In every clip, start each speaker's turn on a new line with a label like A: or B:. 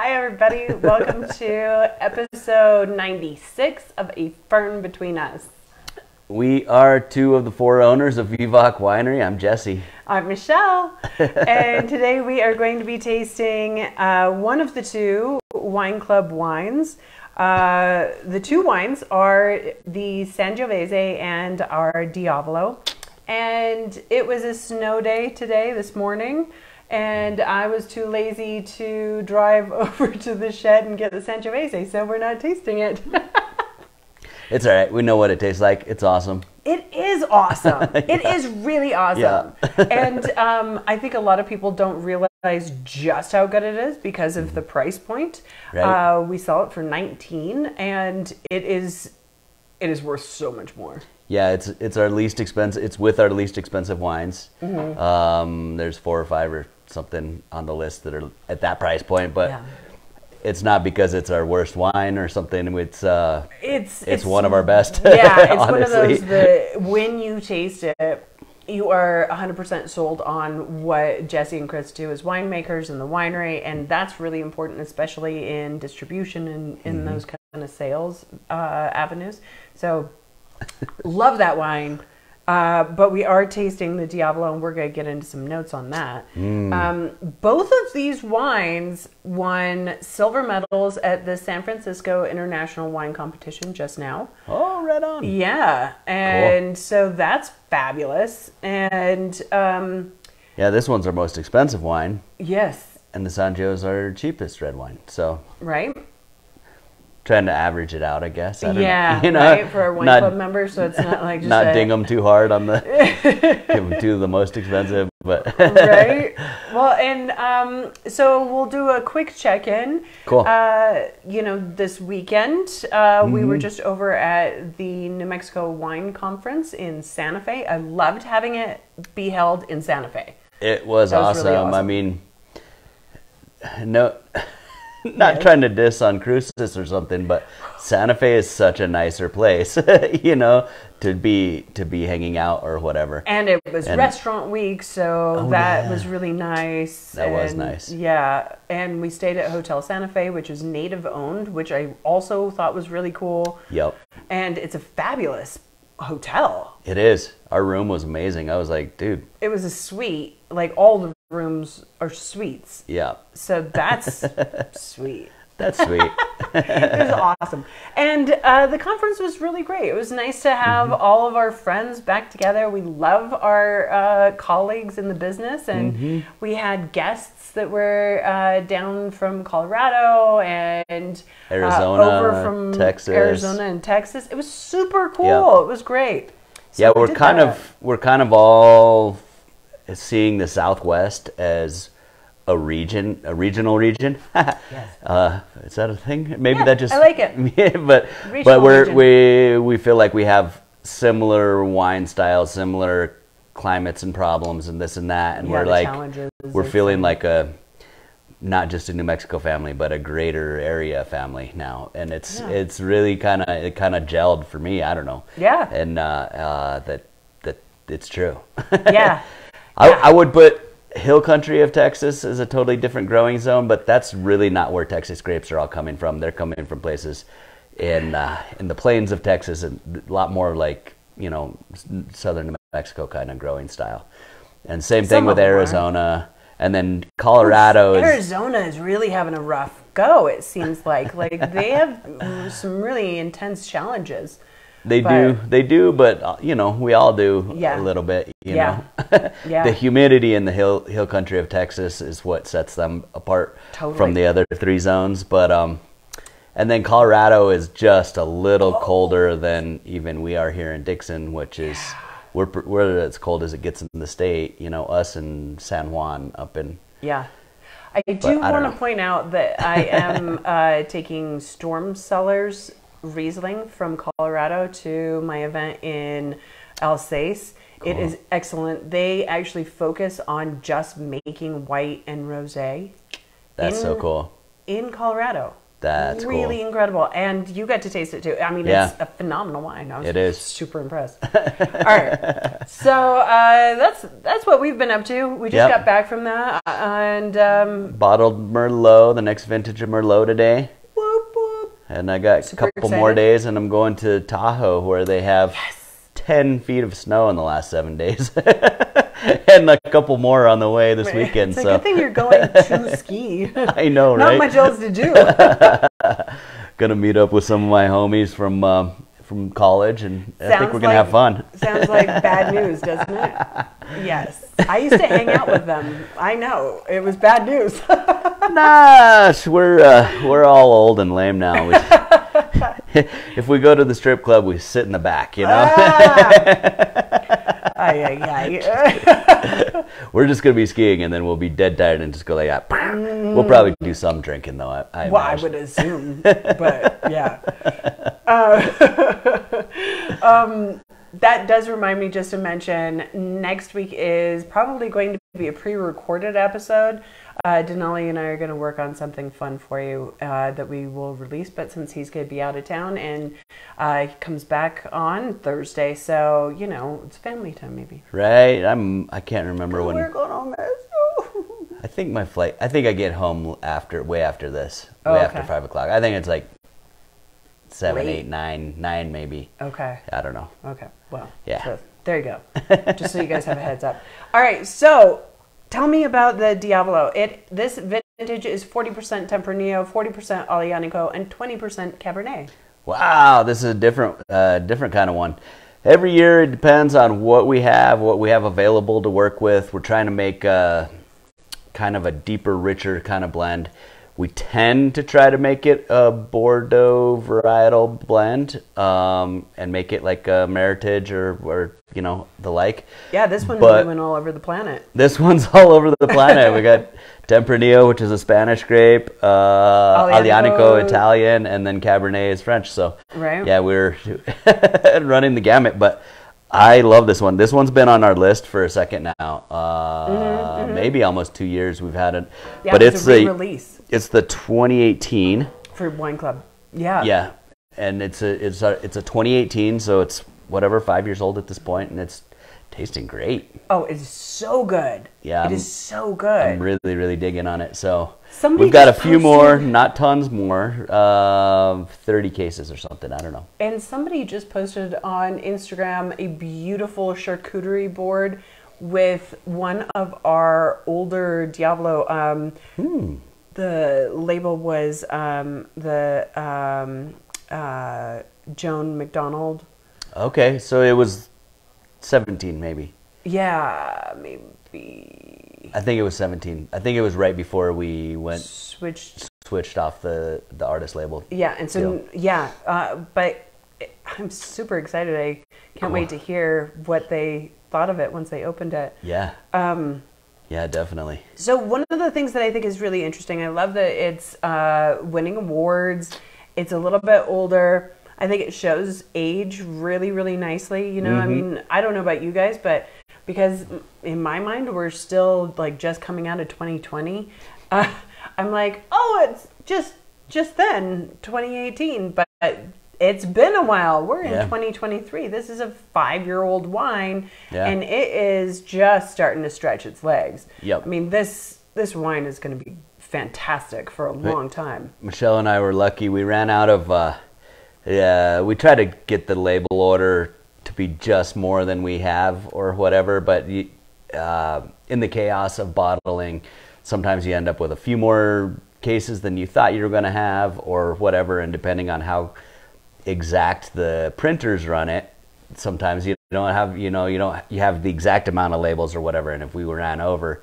A: Hi, everybody. Welcome to episode 96 of A Fern Between Us.
B: We are two of the four owners of Vivac Winery. I'm Jesse.
A: I'm Michelle. And today we are going to be tasting one of the two Wine Club wines. The two wines are the Sangiovese and our Diavolo. And it was a snow day today, this morning. And I was too lazy to drive over to the shed and get the Sangiovese, so we're not tasting it.
B: It's all right. We know what it tastes like. It's awesome.
A: It is awesome.
B: Yeah.
A: It is really awesome.
B: Yeah.
A: And I think a lot of people don't realize just how good it is because of the price point.
B: Right.
A: We sell it for $19, and it is worth so much more.
B: Yeah, it's our least expensive. It's with our least expensive wines. Mm-hmm. There's 4 or 5 or something on the list that are at that price point, but yeah. It's not because it's our worst wine or something. It's one of our best.
A: Yeah, it's one of those that when you taste it, you are 100% sold on what Jesse and Chris do as winemakers in the winery, and that's really important, especially in distribution and in those kind of sales avenues. So. Love that wine, but we are tasting the Diavolo, and we're going to get into some notes on that. Both of these wines won silver medals at the San Francisco International Wine Competition just now.
B: Oh, right on.
A: Yeah, and
B: cool.
A: So that's fabulous. And
B: yeah, this one's our most expensive wine.
A: Yes.
B: And the Sangio's our cheapest red wine. So
A: right.
B: Trying to average it out, I guess. I don't know.
A: You know, right, for our wine club members, so it's not like just
B: not ding them too hard on the give them two of the most expensive, but
A: right. Well, and so we'll do a quick check-in.
B: Cool.
A: You know, this weekend we were just over at the New Mexico Wine Conference in Santa Fe. I loved having it be held in Santa Fe.
B: It was awesome. Really awesome. I mean, no. Not trying to diss on Cruces or something, but Santa Fe is such a nicer place, you know, to be hanging out or whatever.
A: And it was restaurant week, so that was really nice.
B: That was nice.
A: Yeah, and we stayed at Hotel Santa Fe, which is native owned, which I also thought was really cool.
B: Yep.
A: And it's a fabulous hotel.
B: It is. Our room was amazing. I was like, dude.
A: It was a suite. Like all the rooms are suites.
B: Yeah.
A: So that's sweet.
B: That's sweet.
A: It was awesome. And the conference was really great. It was nice to have all of our friends back together. We love our colleagues in the business. And we had guests that were down from Colorado and
B: Arizona,
A: over from
B: Texas.
A: Arizona and Texas. It was super cool. Yep. It was great. So
B: yeah, we're kind of all seeing the Southwest as a regional region.
A: Yes.
B: Is that a thing? Maybe that just
A: I like it.
B: Yeah, but we feel like we have similar wine styles, similar climates and problems and this and that, and we're like we're feeling like a not just a New Mexico family, but a greater area family now, and it's really kind of gelled for me. I don't know.
A: Yeah.
B: And that it's true.
A: Yeah.
B: I would put hill country of Texas as a totally different growing zone, but that's really not where Texas grapes are all coming from. They're coming from places in the plains of Texas, and a lot more like, you know, southern New Mexico kind of growing style. And same thing with Arizona, and then Colorado.
A: Arizona is really having a rough go. It seems like they have some really intense challenges.
B: They do, but you know, we all do a little bit, you know. The humidity in the hill country of Texas is what sets them apart from the other 3 zones. But and then Colorado is just a little colder than even we are here in Dixon, which is we're as cold as it gets in the state. You know, us and San Juan up in.
A: Yeah. I do want to point out that I am taking Storm Cellars Riesling from Colorado to my event in Alsace. Cool. It is excellent. They actually focus on just making white and rosé.
B: That's so cool.
A: In Colorado.
B: That's
A: really
B: cool.
A: Incredible. And you got to taste it too. I mean, it's a phenomenal wine. I was super impressed. All right. So that's what we've been up to. We just got back from that. And
B: bottled Merlot, the next vintage of Merlot today.
A: Whoop, whoop.
B: And I got a couple more days, and I'm going to Tahoe, where they have 10 feet of snow in the last 7 days. And a couple more on the way this weekend.
A: It's a good thing you're going to ski.
B: I know, right?
A: Not much else to do.
B: Gonna meet up with some of my homies from college, and I think we're gonna have fun.
A: Sounds like bad news, doesn't it? Yes. I used to hang out with them. I know. It was bad news.
B: Nah, we're all old and lame now. If we go to the strip club, we sit in the back, you know? We're just going to be skiing, and then we'll be dead tired and just go like that. We'll probably do some drinking, though,
A: I would assume. But, yeah. That does remind me just to mention, next week is probably going to be a pre-recorded episode. Denali and I are going to work on something fun for you that we will release, but since he's going to be out of town, and he comes back on Thursday, so, you know, it's family time maybe.
B: Right. I can't remember when.
A: We're going home.
B: I think I get home way after this. After 5 o'clock. I think it's like 7, 8, 9 maybe.
A: Okay.
B: I don't know.
A: Okay. Well,
B: yeah.
A: So there you go. Just so you guys have a heads up. All right. So tell me about the Diavolo. This vintage is 40% Tempranillo, 40% Aglianico, and 20% Cabernet.
B: Wow, this is a different kind of one. Every year it depends on what we have available to work with. We're trying to make kind of a deeper, richer kind of blend. We tend to try to make it a Bordeaux varietal blend and make it like a Meritage or you know, the like.
A: Yeah, this one really went all over the planet.
B: This one's all over the planet. We got Tempranillo, which is a Spanish grape, Aglianico, Italian, and then Cabernet is French. So yeah, we're running the gamut. But I love this one. This one's been on our list for a second now. Maybe almost 2 years we've had it.
A: Yeah,
B: but
A: it's a re-release.
B: It's the 2018
A: for Wine Club. Yeah.
B: Yeah, and it's a 2018, so it's whatever 5 years old at this point, and it's tasting great.
A: Oh, it is so good. Yeah, it is so good.
B: I'm really, really digging on it. So we've got a few more, not tons more, 30 cases or something. I don't know.
A: And somebody just posted on Instagram a beautiful charcuterie board with one of our older Diavolo. The label was Joan McDonald.
B: Okay, so it was 17 maybe.
A: Yeah, maybe.
B: I think it was 17. I think it was right before we switched off the artist label.
A: Yeah, and so but I'm super excited. I can't wait to hear what they thought of it once they opened it.
B: Yeah. Yeah, definitely.
A: So one of the things that I think is really interesting, I love that it's winning awards. It's a little bit older. I think it shows age really, really nicely. You know, I mean, I don't know about you guys, but because in my mind, we're still like just coming out of 2020. I'm like, oh, it's just then 2018, but it's been a while. We're in 2023. This is a 5-year-old wine, and it is just starting to stretch its legs. Yep. I mean, this wine is going to be fantastic for a long time.
B: Michelle and I were lucky. We ran out of. We try to get the label order to be just more than we have or whatever, but in the chaos of bottling, sometimes you end up with a few more cases than you thought you were going to have or whatever, and depending on how exact the printers run it, sometimes you don't have, you have the exact amount of labels or whatever, and if we ran over.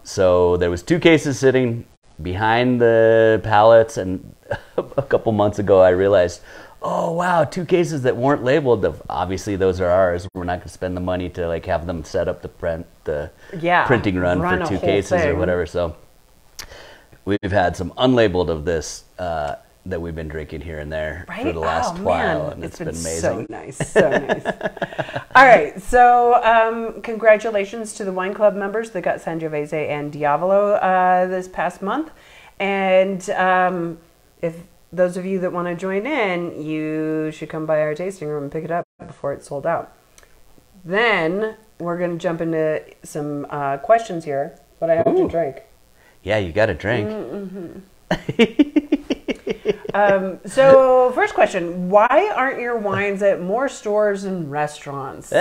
B: So there was 2 cases sitting behind the pallets, and a couple months ago I realized, oh wow, 2 cases that weren't labeled. Obviously those are ours. We're not going to spend the money to like have them set up the printing run for 2 cases or whatever. So we've had some unlabeled of this that we've been drinking here and there for the last while, and it's been amazing.
A: So nice, so nice. All right, so congratulations to the Wine Club members that got Sangiovese and Diavolo this past month, and if those of you that want to join in, you should come by our tasting room and pick it up before it's sold out. Then we're going to jump into some questions here, but I have to drink.
B: Yeah, you got to drink.
A: So first question, why aren't your wines at more stores and restaurants?
B: All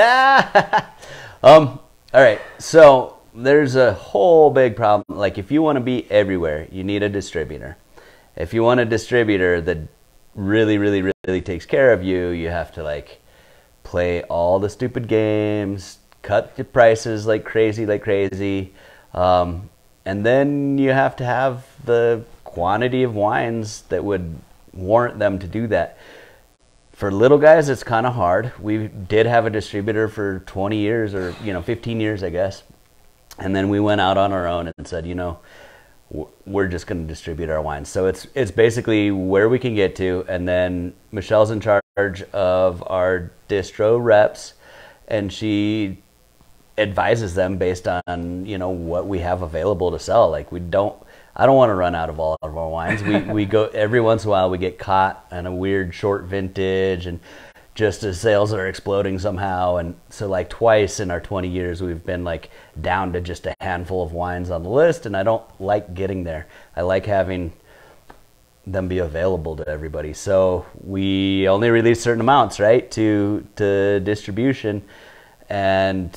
B: right, so there's a whole big problem. Like, if you want to be everywhere, you need a distributor. If you want a distributor that really, really, really takes care of you, you have to like play all the stupid games, cut the prices like crazy, and then you have to have the quantity of wines that would warrant them to do that. For little guys, it's kind of hard. We did have a distributor for 20 years or 15 years, I guess, and then we went out on our own and said, we're just going to distribute our wines. So it's basically where we can get to, and then Michelle's in charge of our distro reps, and she advises them based on what we have available to sell. Like, I don't want to run out of all of our wines. We go every once in a while, we get caught in a weird short vintage, and just as sales are exploding somehow. And so like twice in our 20 years, we've been like down to just a handful of wines on the list. And I don't like getting there. I like having them be available to everybody. So we only release certain amounts, right, to distribution. And,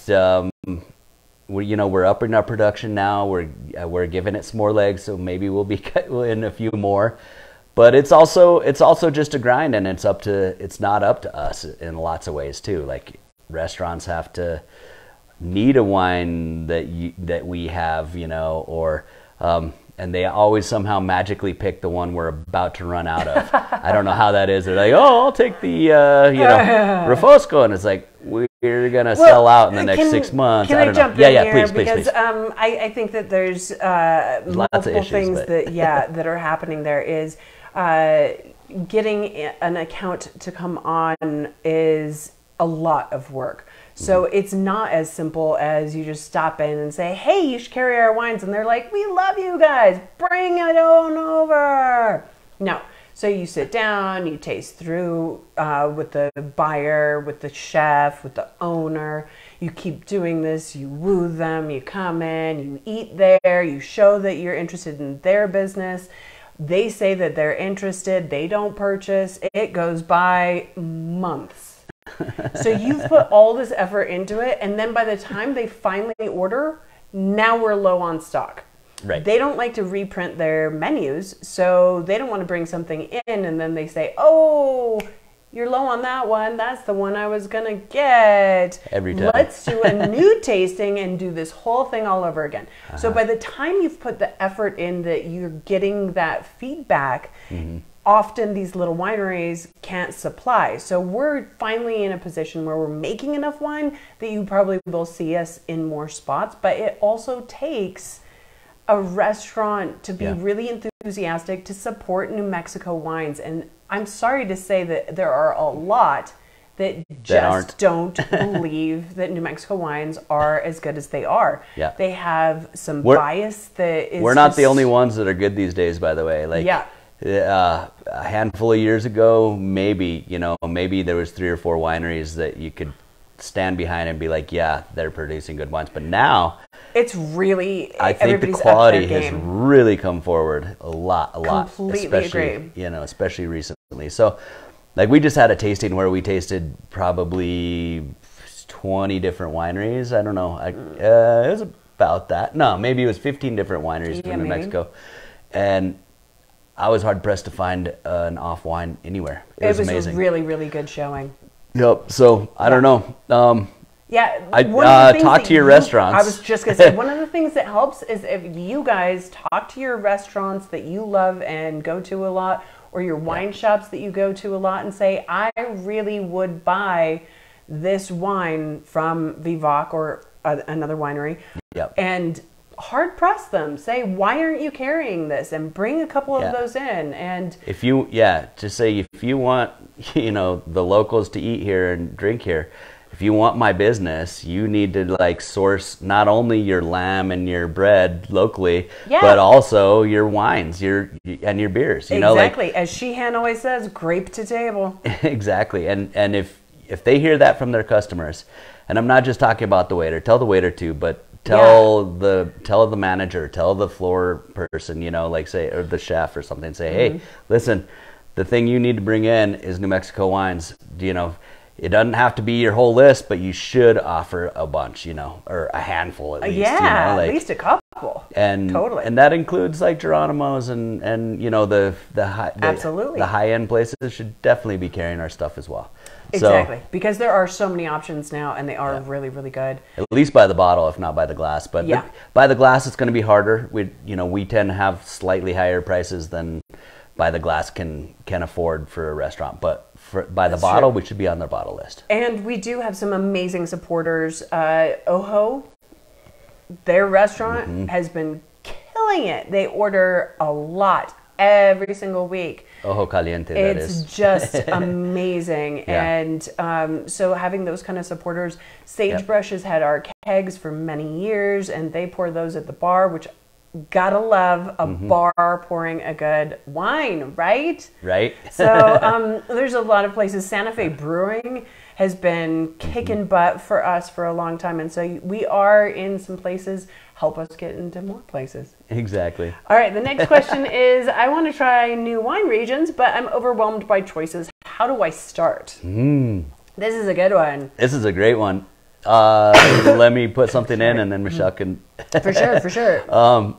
B: we're upping our production now. We're giving it some more legs. So maybe we'll be in a few more. But it's also just a grind, and it's not up to us in lots of ways too. Like, restaurants have to need a wine that we have, and they always somehow magically pick the one we're about to run out of. I don't know how that is. They're like, oh, I'll take the Refosco, and it's like, we're gonna sell out in the next 6 months.
A: Can
B: I don't
A: jump
B: know.
A: in
B: Yeah,
A: here?
B: please.
A: I think that there's multiple things that are happening. There is getting an account to come on is a lot of work. So it's not as simple as you just stop in and say, hey, you should carry our wines. And they're like, we love you guys. Bring it on over. No. So you sit down, you taste through with the buyer, with the chef, with the owner. You keep doing this. You woo them. You come in. You eat there. You show that you're interested in their business. They say that they're interested. They don't purchase. It goes by months. So you've put all this effort into it, and then by the time they finally order, now we're low on stock.
B: Right.
A: They don't like to reprint their menus, so they don't want to bring something in and then they say, oh, you're low on that one. That's the one I was going to get.
B: Every time.
A: Let's do a new tasting and do this whole thing all over again. So by the time you've put the effort in that you're getting that feedback, often these little wineries can't supply. So we're finally in a position where we're making enough wine that you probably will see us in more spots, but it also takes a restaurant to be really enthusiastic to support New Mexico wines. And I'm sorry to say that there are a lot that just don't believe that New Mexico wines are as good as they are.
B: Yeah.
A: They have some bias that is
B: We're not the only ones that are good these days, by the way. Like, a handful of years ago, maybe there was 3 or 4 wineries that you could stand behind and be like, yeah, they're producing good wines. But now
A: it's really,
B: I think the quality has really come forward a lot.
A: Completely
B: especially,
A: agree.
B: Especially recently. So, like, we just had a tasting where we tasted probably 20 different wineries. I don't know. It was about that. No, maybe it was 15 different wineries from New Mexico. And I was hard pressed to find an off wine anywhere. It was amazing.
A: A really, really good showing.
B: Yep. So I don't know. Talk to your restaurants.
A: I was just going to say, one of the things that helps is if you guys talk to your restaurants that you love and go to a lot, or your wine shops that you go to a lot, and say, I really would buy this wine from Vivac or another winery.
B: Yep.
A: And hard press them. Say, why aren't you carrying this? And bring a couple of those in. And
B: if you, just say, if you want, the locals to eat here and drink here, if you want my business, you need to like source not only your lamb and your bread locally, but also your wines, and your beers. You know,
A: exactly. As Sheehan always says, grape to table.
B: Exactly. And if they hear that from their customers, and I'm not just talking about the waiter, tell the waiter too, but tell the manager, tell the floor person, you know, like say, or the chef or something, say, hey, listen, the thing you need to bring in is New Mexico wines. You know, it doesn't have to be your whole list, but you should offer a bunch, you know, or a handful at least.
A: Yeah,
B: you know, like,
A: at least a couple.
B: And
A: totally.
B: And that includes like Geronimo's and you know the high end places should definitely be carrying our stuff as well.
A: Exactly, because there are so many options now, and they are really, really good.
B: At least by the bottle, if not by the glass. But by the glass, it's going to be harder. We tend to have slightly higher prices than by the glass can afford for a restaurant. But by the bottle, we should be on their bottle list.
A: And we do have some amazing supporters. Ojo, their restaurant has been killing it. They order a lot every single week.
B: Ojo Caliente, that is.
A: It's just amazing. And so having those kind of supporters, Sagebrush has had our kegs for many years, and they pour those at the bar, which gotta love a bar pouring a good wine, right?
B: Right.
A: So there's a lot of places. Santa Fe Brewing has been kicking butt for us for a long time, and so we are in some places. Help us get into more places.
B: Exactly.
A: All right, the next question is, I want to try new wine regions, but I'm overwhelmed by choices. How do I start? This is a good one.
B: This is a great one. Let me put something in, and then Michelle can...
A: For sure.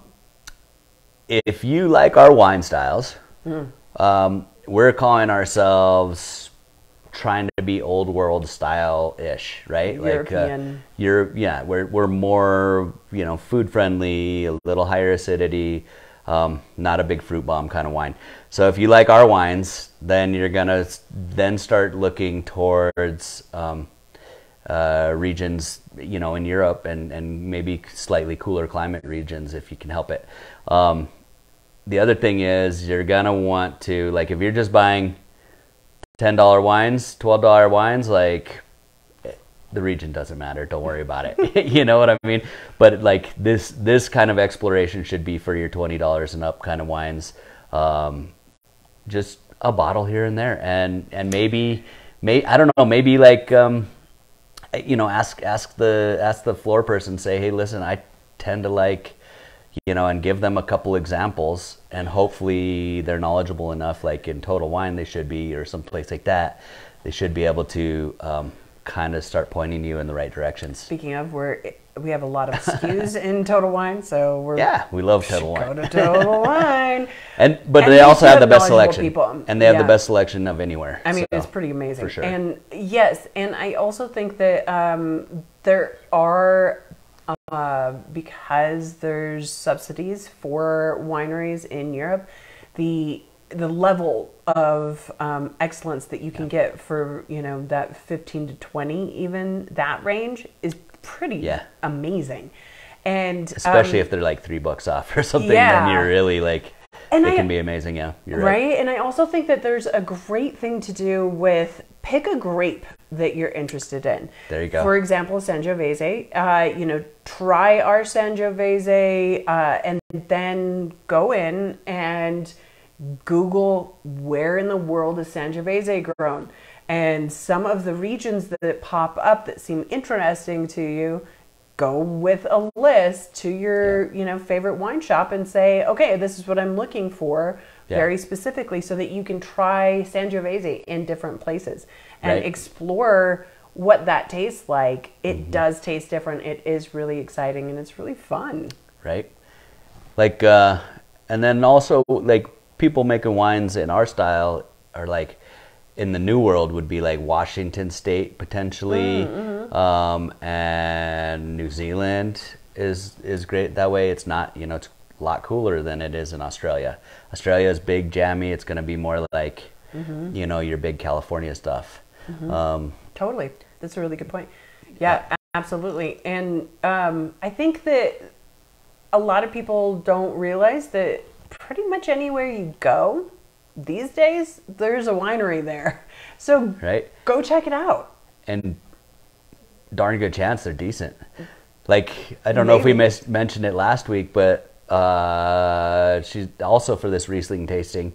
B: If you like our wine styles, we're calling ourselves trying to be old world style ish, right?
A: European.
B: Like we're more, you know, food friendly, a little higher acidity, not a big fruit bomb kind of wine. So if you like our wines, then you're gonna then start looking towards regions, you know, in Europe and maybe slightly cooler climate regions if you can help it. The other thing is you're gonna want to, like, if you're just buying $10 wines, $12 wines, like, the region doesn't matter. Don't worry about it. You know what I mean? But like this kind of exploration should be for your $20 and up kind of wines. Just a bottle here and there, and maybe I don't know, maybe like you know, ask the floor person, say, hey, listen, I tend to like, you know, and give them a couple examples, and hopefully they're knowledgeable enough, like in Total Wine they should be, or someplace like that, they should be able to kind of start pointing you in the right directions.
A: Speaking of, we have a lot of SKUs in Total Wine, so
B: we love Total Wine.
A: Go to Total Wine.
B: But they also have the best selection, and they have the best selection of anywhere.
A: I mean, it's pretty amazing.
B: For sure.
A: And yes, and I also think that there are, because there's subsidies for wineries in Europe, the level of excellence that you can get for, you know, that 15 to 20, even that range, is pretty amazing. And
B: especially if they're like $3 off or something, then you're really like, it can be amazing. Yeah, you're right.
A: And I also think that there's a great thing to do with pick a grape that you're interested in.
B: There you go.
A: For example, Sangiovese. You know, try our Sangiovese, and then go in and Google where in the world is Sangiovese grown, and some of the regions that pop up that seem interesting to you. Go with a list to your you know, favorite wine shop and say, okay, this is what I'm looking for very specifically, so that you can try Sangiovese in different places and explore what that tastes like. It does taste different. It is really exciting, and it's really fun. Right.
B: Like, and then also, like, people making wines in our style are like, in the New World would be like Washington State potentially, and New Zealand is great that way. It's not, you know, it's a lot cooler than it is in Australia. Australia is big, jammy. It's going to be more like, you know, your big California stuff.
A: Totally. That's a really good point. Yeah, absolutely. And I think that a lot of people don't realize that pretty much anywhere you go these days, there's a winery there. So go check it out.
B: And darn good chance they're decent. Like, I don't know if we mentioned it last week, but she's also for this Riesling tasting.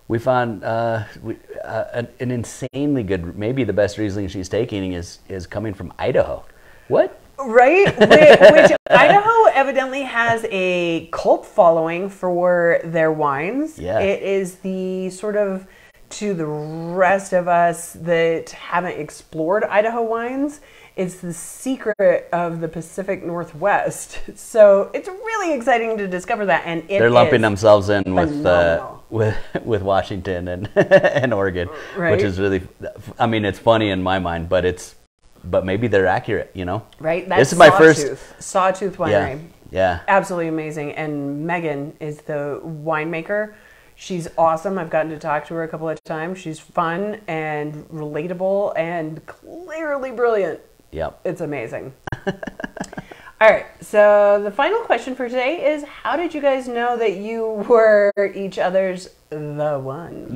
B: We found an insanely good, maybe the best Riesling she's taking is coming from Idaho. What?
A: Right? Which Idaho evidently has a cult following for their wines.
B: Yeah.
A: It is the sort of, to the rest of us that haven't explored Idaho wines, it's the secret of the Pacific Northwest. So it's really exciting to discover that, and
B: they're lumping themselves in with Washington and and Oregon,
A: right?
B: Which is really, I mean, it's funny in my mind, but maybe they're accurate, you know?
A: Right. That's
B: this is my first
A: Sawtooth Winery.
B: Yeah.
A: Absolutely amazing. And Megan is the winemaker. She's awesome. I've gotten to talk to her a couple of times. She's fun and relatable and clearly brilliant.
B: Yep.
A: It's amazing. All right. So the final question for today is, how did you guys know that you were each other's the one?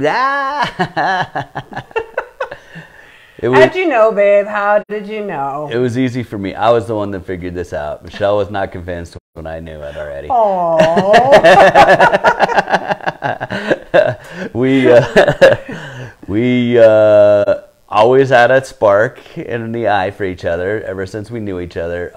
A: How'd you know, babe? How did you know?
B: It was easy for me. I was the one that figured this out. Michelle was not convinced when I knew it already.
A: Aww.
B: we always had a spark in the eye for each other ever since we knew each other.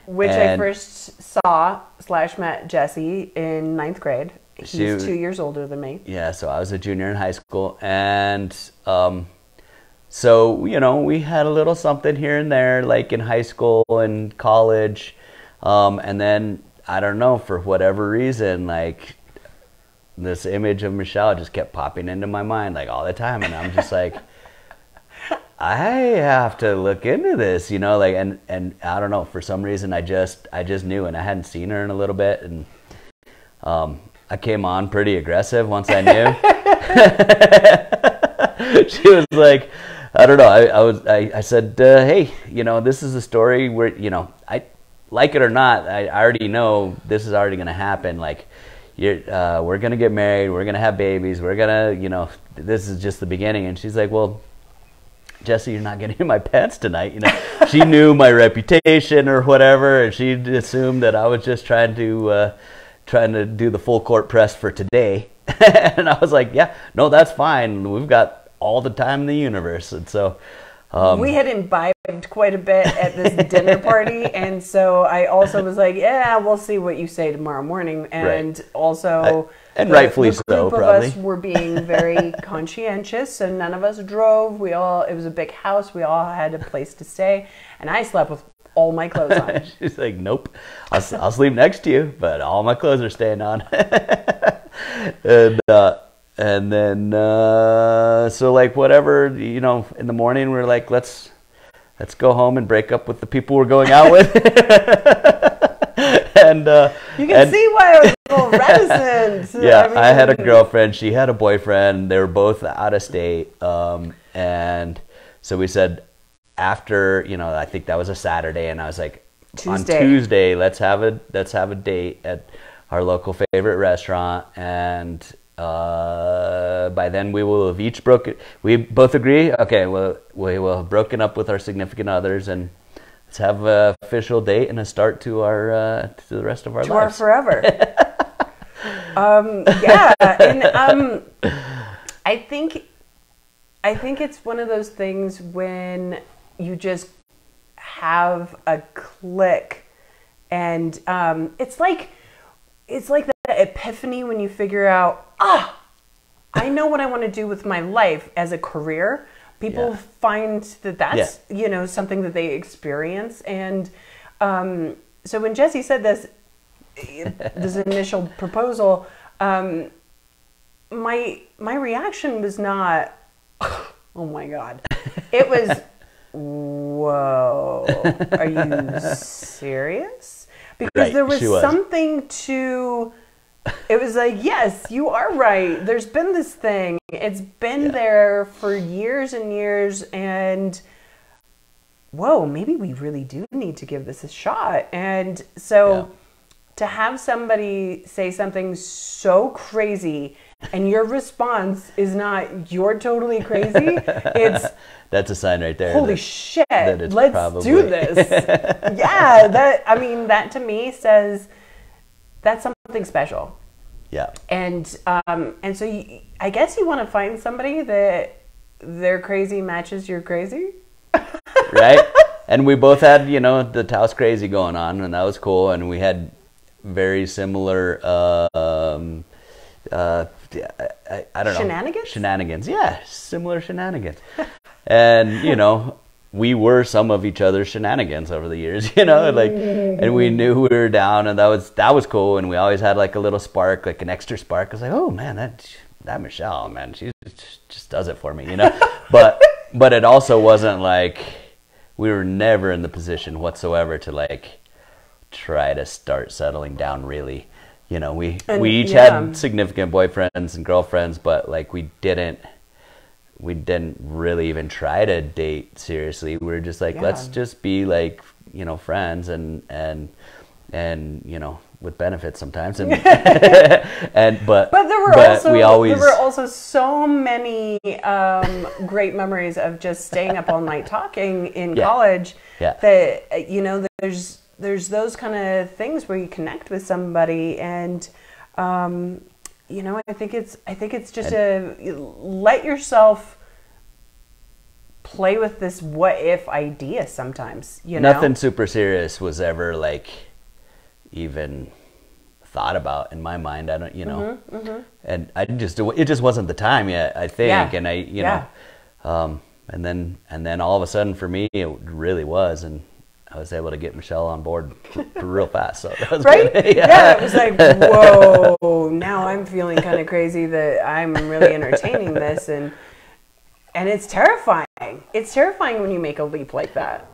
A: Which I first saw / met Jesse in 9th grade. He's 2 years older than me.
B: Yeah, so I was a junior in high school, and so, you know, we had a little something here and there, like in high school and college. And then, I don't know, for whatever reason, like, this image of Michelle just kept popping into my mind, like, all the time. And I'm just like, I have to look into this, you know, like, and I don't know, for some reason, I just knew, and I hadn't seen her in a little bit. And I came on pretty aggressive once I knew. She was like, I don't know. I said, hey, you know, this is a story where, you know, I like it or not, I already know this is already going to happen. Like, we're going to get married. We're going to have babies. We're going to, you know, this is just the beginning. And she's like, well, Jesse, you're not getting in my pants tonight. You know, she knew my reputation or whatever, and she assumed that I was just trying to do the full court press for today. And I was like, yeah, no, that's fine. We've got all the time in the universe. And so
A: we had imbibed quite a bit at this dinner party, and so I also was like, yeah, we'll see what you say tomorrow morning. And
B: right.
A: Also
B: rightfully so,
A: probably.
B: Of
A: us were being very conscientious, so none of us drove. It was a big house, we all had a place to stay, and I slept with all my clothes on.
B: She's like, nope, I'll sleep next to you, but all my clothes are staying on. And then, so like whatever, you know, in the morning we're like, let's go home and break up with the people we're going out with. And
A: you can see why I was a little reticent.
B: Yeah, I had a girlfriend. She had a boyfriend. They were both out of state. And so we said after, you know, I think that was a Saturday, and I was like, on Tuesday, let's have a date at our local favorite restaurant, and by then we will have each we both agree, okay, well, we will have broken up with our significant others, and let's have an official date and a start to our to the rest of our lives.
A: To our forever. Yeah, and I think it's one of those things when you just have a click, and it's like that epiphany when you figure out, I know what I want to do with my life as a career. People find that's you know, something that they experience, and so when Jesse said this initial proposal, my reaction was not, oh my God, it was, whoa, are you serious? Because there was something to, it was like, yes, you are right. There's been this thing. It's been there for years and years, and whoa, maybe we really do need to give this a shot. And so to have somebody say something so crazy and your response is not, you're totally crazy, it's,
B: that's a sign right there.
A: Holy shit, let's do this. Yeah, that to me says that's something special.
B: Yeah.
A: And so I guess you want to find somebody that their crazy matches your crazy.
B: Right? And we both had, the Taos crazy going on, and that was cool. And we had very similar, I don't know. Shenanigans. Yeah, similar shenanigans. And, we were some of each other's shenanigans over the years, and we knew we were down, and that was cool. And we always had like a little spark, like an extra spark. I was like, oh man, that Michelle, man, she just does it for me, But it also wasn't like we were never in the position whatsoever to like try to start settling down really. We each had significant boyfriends and girlfriends, but like we didn't really even try to date seriously. We were just like, let's just be like, friends and with benefits sometimes. And but there were also so many great memories of just staying up all night talking in college. Yeah. That there's those kind of things where you connect with somebody, and I think it's just let yourself play with this what if idea sometimes. Nothing super serious was ever like even thought about in my mind. I don't, and it just wasn't the time yet, I think. And and then all of a sudden for me it really was, and I was able to get Michelle on board real fast. So that was
A: right. Yeah, it was like, whoa, now I'm feeling kind of crazy that I'm really entertaining this, and it's terrifying. It's terrifying when you make a leap like that.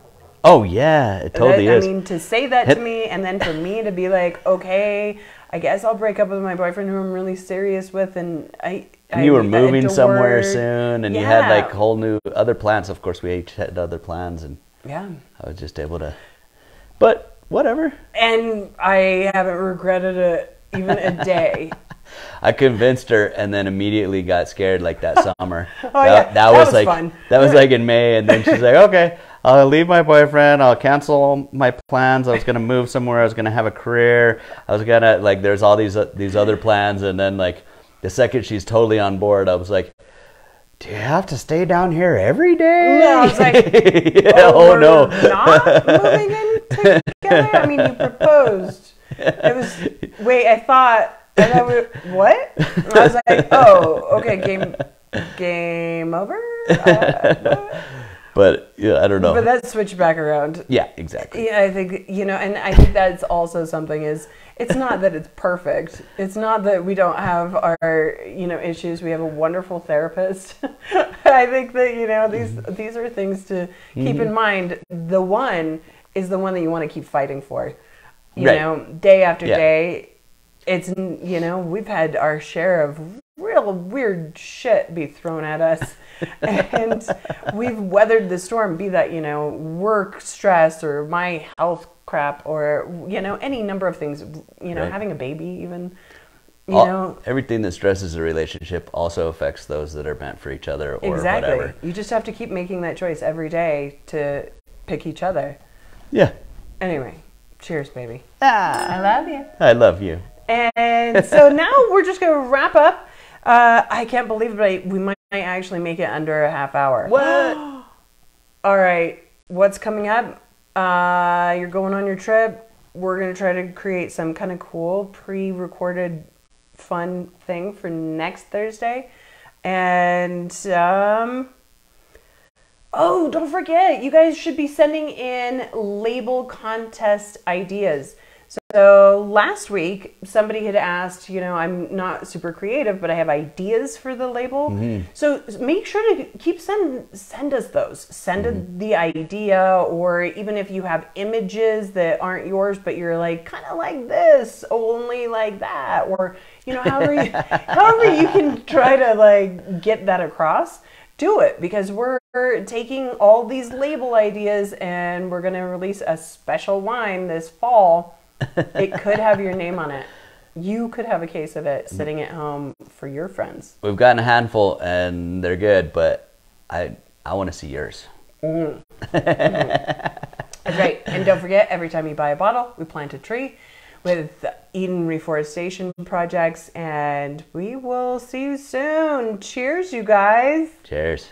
B: Oh yeah, it totally is.
A: I mean, to say that to me, and then for me to be like, okay, I guess I'll break up with my boyfriend who I'm really serious with, and
B: you were moving somewhere soon, and you had like whole new other plans. Of course, we each had other plans, and I was just able to, but whatever.
A: And I haven't regretted it even a day.
B: I convinced her, and then immediately got scared like that summer.
A: That was like fun.
B: That was like in May, and then she's like, okay, I'll leave my boyfriend, I'll cancel my plans, I was going to move somewhere, I was going to have a career, I was going to, like, there's all these other plans, and then, like, the second she's totally on board, I was like, do you have to stay down here every day?
A: No, I was like, oh no. Not moving in together? I mean, you proposed. It was, wait, I thought, and I was, what? And I was like, oh, okay, game over? What?
B: But yeah, I don't know.
A: But let's switch back around.
B: Yeah, exactly.
A: Yeah, I think, and I think that's also something is, it's not that it's perfect. It's not that we don't have our, issues. We have a wonderful therapist. I think that, these are things to keep in mind. The one is the one that you want to keep fighting for. You know, day after day. It's, we've had our share of real weird shit be thrown at us. And we've weathered the storm, be that, work stress or my health crap or, any number of things, having a baby even,
B: everything that stresses a relationship also affects those that are meant for each other or whatever.
A: You just have to keep making that choice every day to pick each other.
B: Yeah.
A: Anyway, cheers, baby.
B: I
A: love you.
B: I love you.
A: And so now we're just going to wrap up. I can't believe it, we might actually make it under a half hour.
B: What?
A: All right. What's coming up? You're going on your trip. We're going to try to create some kind of cool pre-recorded fun thing for next Thursday. And, oh, don't forget, you guys should be sending in label contest ideas. So last week, somebody had asked, I'm not super creative, but I have ideas for the label. Mm-hmm. So make sure to keep send us those. Send the idea, or even if you have images that aren't yours, but you're like, kind of like this, only like that. Or, however you can try to like get that across, do it. Because we're taking all these label ideas and we're going to release a special wine this fall. It could have your name on it. You could have a case of it sitting at home for your friends.
B: We've gotten a handful, and they're good, but I want to see yours.
A: Mm. That's right. And don't forget, every time you buy a bottle, we plant a tree with Eden Reforestation Projects, and we will see you soon. Cheers, you guys.
B: Cheers.